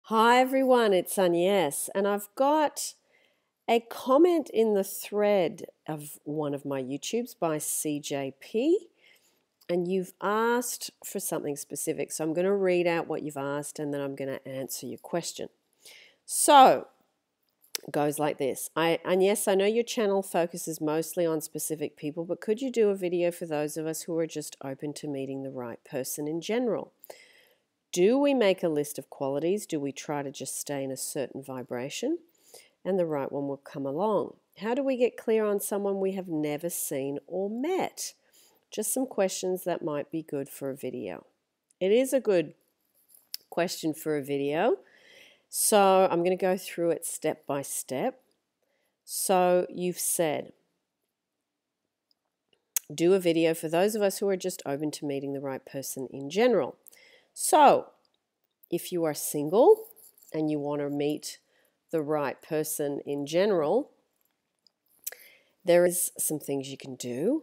Hi everyone, it's Agnes, and I've got a comment in the thread of one of my YouTubes by CJP, and you've asked for something specific. So I'm going to read out what you've asked and then I'm going to answer your question. So it goes like this. Agnes, I know your channel focuses mostly on specific people, but could you do a video for those of us who are just open to meeting the right person in general? Do we make a list of qualities? Do we try to just stay in a certain vibration? And the right one will come along. How do we get clear on someone we have never seen or met? Just some questions that might be good for a video. It is a good question for a video. So I'm going to go through it step by step. So you've said, do a video for those of us who are just open to meeting the right person in general. So, if you are single and you want to meet the right person in general, there is some things you can do.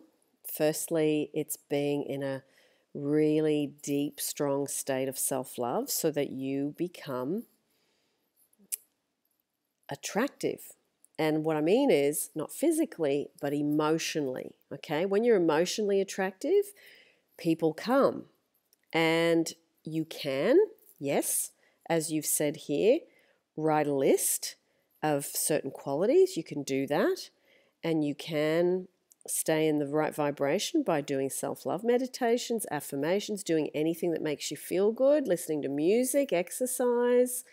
Firstly, it's being in a really deep, strong state of self-love so that you become attractive. And what I mean is not physically, but emotionally, okay? When you're emotionally attractive, people come. And you can, yes, as you've said here, write a list of certain qualities. You can do that. And you can stay in the right vibration by doing self-love meditations, affirmations, doing anything that makes you feel good, listening to music, exercise,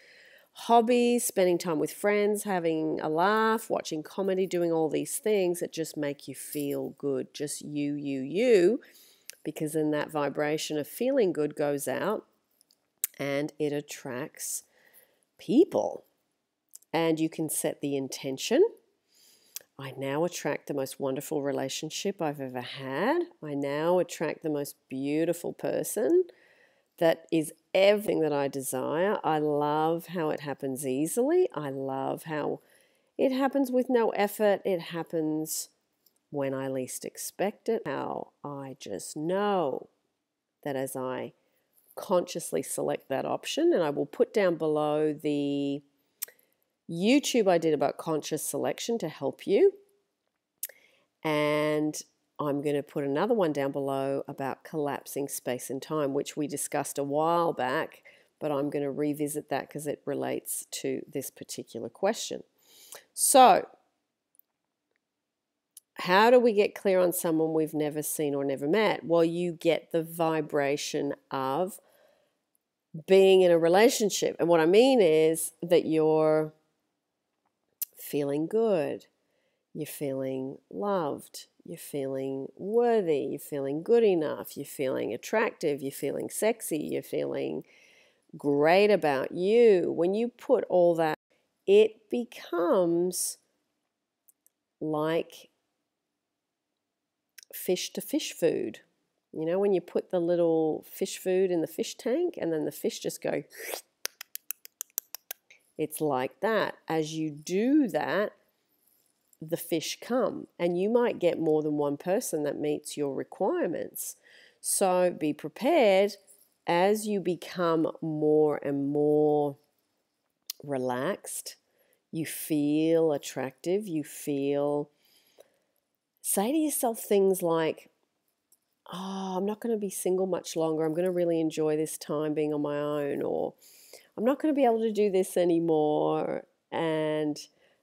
hobbies, spending time with friends, having a laugh, watching comedy, doing all these things that just make you feel good. Just you. Because then that vibration of feeling good goes out and it attracts people. And you can set the intention. I now attract the most wonderful relationship I've ever had. I now attract the most beautiful person that is everything that I desire. I love how it happens easily. I love how it happens with no effort. It happens when I least expect it, how I just know that as I consciously select that option, and I will put down below the YouTube I did about conscious selection to help you, and I'm going to put another one down below about collapsing space and time, which we discussed a while back, but I'm going to revisit that because it relates to this particular question. So, how do we get clear on someone we've never seen or never met? Well, you get the vibration of being in a relationship. And what I mean is that you're feeling good, you're feeling loved, you're feeling worthy, you're feeling good enough, you're feeling attractive, you're feeling sexy, you're feeling great about you. When you put all that, it becomes like fish to fish food. You know, when you put the little fish food in the fish tank and then the fish just go, it's like that. As you do that, the fish come, and you might get more than one person that meets your requirements. So be prepared as you become more and more relaxed, you feel attractive, you feel, say to yourself things like, oh, I'm not going to be single much longer. I'm going to really enjoy this time being on my own, or I'm not going to be able to do this anymore, and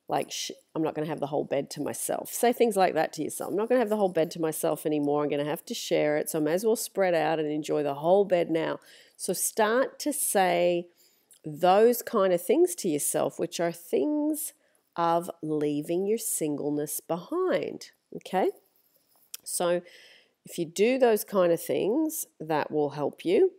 like, I'm not going to have the whole bed to myself. Say things like that to yourself. I'm not going to have the whole bed to myself anymore. I'm going to have to share it, so I may as well spread out and enjoy the whole bed now. So start to say those kind of things to yourself, which are things of leaving your singleness behind, okay? So if you do those kind of things, that will help you.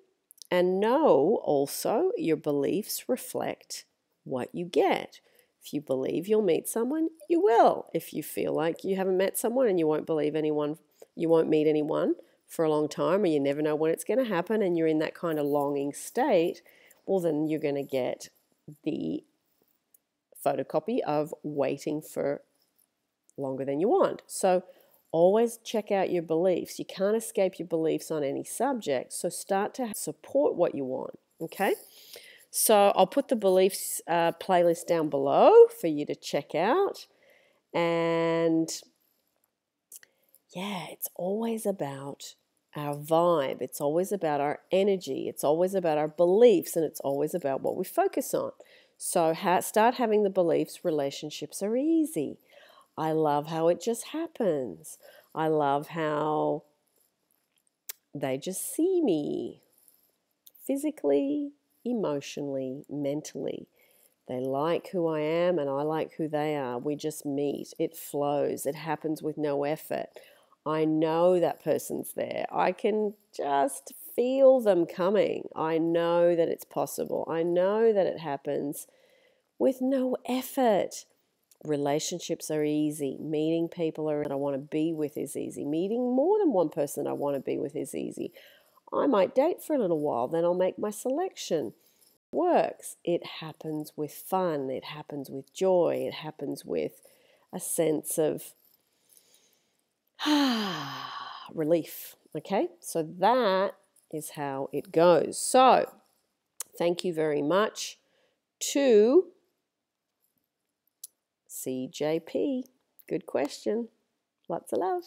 And know also your beliefs reflect what you get. If you believe you'll meet someone, you will. If you feel like you haven't met someone and you won't believe anyone, you won't meet anyone for a long time, or you never know when it's going to happen, and you're in that kind of longing state, well, then you're going to get the photocopy of waiting for longer than you want. So always check out your beliefs. You can't escape your beliefs on any subject, so start to support what you want, okay? So I'll put the beliefs playlist down below for you to check out. And yeah, it's always about our vibe. It's always about our energy. It's always about our beliefs, and it's always about what we focus on. So start having the beliefs relationships are easy. I love how it just happens. I love how they just see me physically, emotionally, mentally. They like who I am and I like who they are. We just meet. It flows. It happens with no effort. I know that person's there. I can just feel them coming. I know that it's possible. I know that it happens with no effort. Relationships are easy. Meeting people that I want to be with is easy. Meeting more than one person I want to be with is easy. I might date for a little while, then I'll make my selection. Works. It happens with fun. It happens with joy. It happens with a sense of relief. Okay, so that is how it goes. So, thank you very much to CJP. Good question. Lots of love.